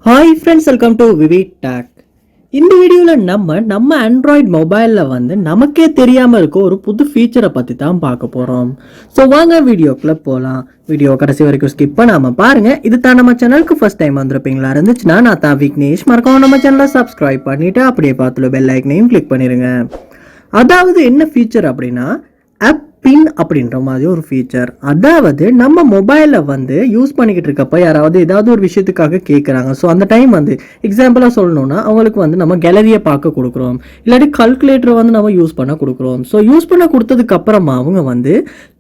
Hi friends, welcome to VividTech. இந்த வீடியோவில் நம்ம ஆண்ட்ராய்டு மொபைலில் வந்து நமக்கே தெரியாமல் இருக்க ஒரு புது ஃபீச்சரை பற்றி தான் பார்க்க போகிறோம். ஸோ வாங்க வீடியோக்குள்ளே போகலாம். வீடியோ கடைசி வரைக்கும் ஸ்கிப் பண்ணாமல் பாருங்கள். இது தான் நம்ம சேனலுக்கு ஃபர்ஸ்ட் டைம் வந்திருப்பீங்களா இருந்துச்சுன்னா நான் தான் விக்னேஷ். மறக்காம நம்ம சேனலை சப்ஸ்கிரைப் பண்ணிவிட்டு அப்படியே பார்த்துல பெல் ஐக்கனையும் கிளிக் பண்ணிடுங்க. அதாவது என்ன ஃபீச்சர் அப்படின்னா பின் அப்படின்ற மாதிரி ஒரு ஃபீச்சர். அதாவது நம்ம மொபைலை வந்து யூஸ் பண்ணிக்கிட்டு இருக்கப்ப யாராவது ஏதாவது ஒரு விஷயத்துக்காக கேட்குறாங்க. ஸோ அந்த டைம் வந்து எக்ஸாம்பிளாக சொல்லணும்னா அவங்களுக்கு வந்து நம்ம கேலரியை பார்க்க கொடுக்குறோம், இல்லாட்டி கால்குலேட்டரை வந்து நம்ம யூஸ் பண்ண கொடுக்குறோம். ஸோ யூஸ் பண்ண கொடுத்ததுக்கு அப்புறமா அவங்க வந்து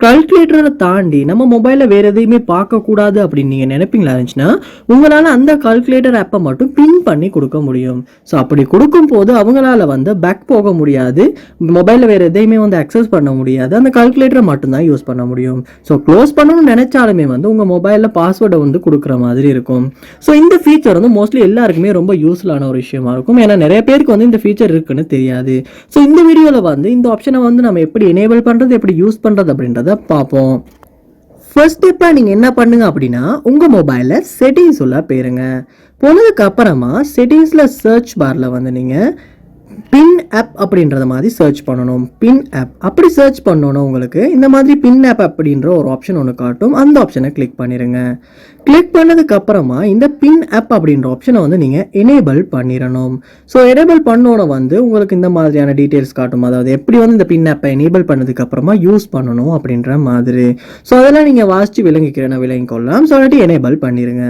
கால்குலேட்டரை தாண்டி நம்ம மொபைலில் வேறு எதையுமே பார்க்கக்கூடாது அப்படின்னு நீங்கள் நினைப்பீங்களா இருந்துச்சுன்னா உங்களால் அந்த கால்குலேட்டர் ஆப்பை மட்டும் பின் பண்ணி கொடுக்க முடியும். ஸோ அப்படி கொடுக்கும் போது அவங்களால வந்து பேக் போக முடியாது, மொபைலில் வேறு எதையுமே வந்து அக்சஸ் பண்ண முடியாது, அந்த கால்குலேட்டரை மட்டும்தான் யூஸ் பண்ண முடியும். ஸோ க்ளோஸ் பண்ணணும்னு நினைச்சாலுமே வந்து உங்கள் மொபைலில் பாஸ்வேர்டை வந்து கொடுக்குற மாதிரி இருக்கும். ஸோ இந்த ஃபீச்சர் வந்து மோஸ்ட்லி எல்லாருக்குமே ரொம்ப யூஸ்ஃபுல்லான ஒரு விஷயமா இருக்கும். ஏன்னா நிறைய பேருக்கு வந்து இந்த ஃபீச்சர் இருக்குன்னு தெரியாது. ஸோ இந்த வீடியோவில் வந்து இந்த ஆப்ஷனை வந்து நம்ம எப்படி எனேபிள் பண்ணுறது, எப்படி யூஸ் பண்ணுறது அப்படின்றத பார்ப்போம். ஃபர்ஸ்ட் ஸ்டெப்பாக நீங்கள் என்ன பண்ணுங்க அப்படின்னா உங்கள் மொபைலில் செட்டிங்ஸ் உள்ள போயிருங்க. போனதுக்கு அப்புறமா செட்டிங்ஸில் சர்ச் பாரில் வந்து நீங்கள் பின் ஆப் அப்படின்றத மாதிரி சர்ச் பண்ணணும். பின் ஆப் அப்படி சர்ச் பண்ணணும் உங்களுக்கு இந்த மாதிரி பின் ஆப் அப்படின்ற ஒரு ஆப்ஷன் ஒன்று காட்டும். அந்த ஆப்ஷனை கிளிக் பண்ணிடுங்க. கிளிக் பண்ணதுக்கு அப்புறமா இந்த பின் ஆப் அப்படின்ற ஆப்ஷனை வந்து நீங்கள் எனேபிள் பண்ணிடணும். ஸோ எனேபிள் பண்ணோன்னு வந்து உங்களுக்கு இந்த மாதிரியான டீட்டெயில்ஸ் காட்டும். அதாவது எப்படி வந்து இந்த பின் ஆப்பை எனேபிள் பண்ணதுக்கு அப்புறமா யூஸ் பண்ணணும் அப்படின்ற மாதிரி. ஸோ அதெல்லாம் நீங்கள் வாசித்து விளங்கிக்கொள்ளலாம். ஸோ அல்லாட்டி எனேபிள் பண்ணிடுங்க.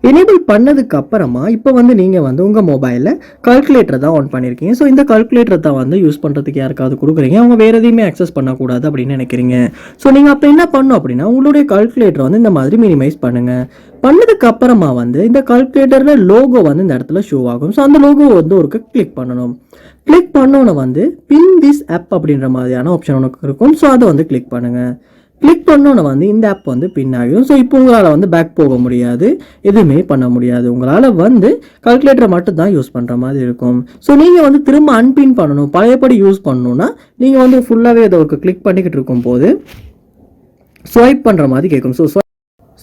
எனேபிள் பண்ணதுக்கு அப்புறமா இப்போ வந்து நீங்கள் வந்து உங்கள் மொபைலில் கால்குலேட்டர் தான் ஆன் பண்ணியிருக்கீங்க. ஸோ இந்த கால்குலேட்டர் தான் வந்து யூஸ் பண்ணுறதுக்கு யாருக்காவது கொடுக்குறீங்க, அவங்க வேறு எதையுமே அக்சஸ் பண்ணக்கூடாது அப்படின்னு நினைக்கிறீங்க. ஸோ நீங்கள் அப்போ என்ன பண்ணணும் அப்படின்னா உங்களுடைய கால்குலேட்டர் வந்து இந்த மாதிரி மினிமைஸ் பண்ணுங்கள். பண்ணதுக்கு அப்புறமா வந்து இந்த கால்குலேட்டரில் லோகோ வந்து இந்த இடத்துல ஷோ ஆகும். ஸோ அந்த லோகோ வந்து ஒரு கிளிக் பண்ணணும். கிளிக் பண்ணோன்னு வந்து பின் திஸ் ஆப் அப்படின்ற மாதிரியான ஆப்ஷன் உனக்கு இருக்கும். ஸோ அதை வந்து கிளிக் பண்ணுங்கள். கிளிக் பண்ணோன்னு வந்து இந்த ஆப் வந்து பின் ஆகிடும். ஸோ இப்போ உங்களால் வந்து பேக் போக முடியாது, எதுவுமே பண்ண முடியாது. உங்களால் வந்து கால்குலேட்டரை மட்டும் தான் யூஸ் பண்ணுற மாதிரி இருக்கும். ஸோ நீங்கள் வந்து திரும்ப அன்பின் பண்ணணும், பழையபடி யூஸ் பண்ணணும்னா நீங்கள் வந்து ஃபுல்லாகவே இதை ஒரு கிளிக் பண்ணிக்கிட்டு இருக்கும் போது ஸ்வைப் பண்ணுற மாதிரி கேட்கும். ஸோ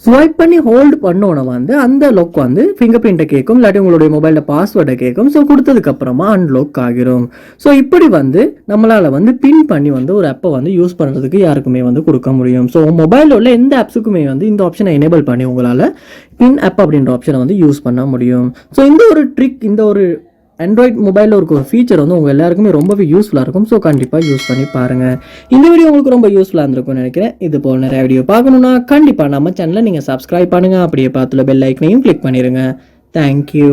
ஸ்வைப் பண்ணி ஹோல்டு பண்ணோன்னு வந்து அந்த லாக் வந்து ஃபிங்கர் பிரிண்ட்டை கேட்கும், இல்லாட்டி உங்களுடைய மொபைலில் பாஸ்வேர்டை கேட்கும். ஸோ கொடுத்ததுக்கப்புறமா அன்லாக் ஆகிரும். ஸோ இப்படி வந்து நம்மளால் வந்து பின் பண்ணி வந்து ஒரு ஆப்பை வந்து யூஸ் பண்ணுறதுக்கு யாருக்குமே வந்து கொடுக்க முடியும். ஸோ மொபைலில் உள்ள எந்த ஆப்ஸுக்குமே வந்து இந்த ஆப்ஷனை எனேபிள் பண்ணி உங்களால் பின் ஆப் அப்படின்ற ஆப்ஷனை வந்து யூஸ் பண்ண முடியும். ஸோ இந்த ஒரு ட்ரிக், இந்த ஒரு ஆண்ட்ராய்ட் மொபைலில் இருக்க ஒரு ஃபீச்சர் வந்து உங்கள் எல்லாருக்குமே ரொம்பவே யூஸ்ஃபுல்லாக இருக்கும். ஸோ கண்டிப்பாக யூஸ் பண்ணி பாருங்கள். இந்த வீடியோ உங்களுக்கு ரொம்ப யூஸ்ஃபுல்லாக இருந்திருக்கும்னு நினைக்கிறேன். இது போல் நிறைய வீடியோ பார்க்கணுன்னா கண்டிப்பாக நம்ம சேனலை நீங்கள் சப்ஸ்கிரைப் பண்ணுங்கள். அப்படியே பார்த்துல பெல் ஐக்கனையும் கிளிக் பண்ணிடுங்க. தேங்க்யூ.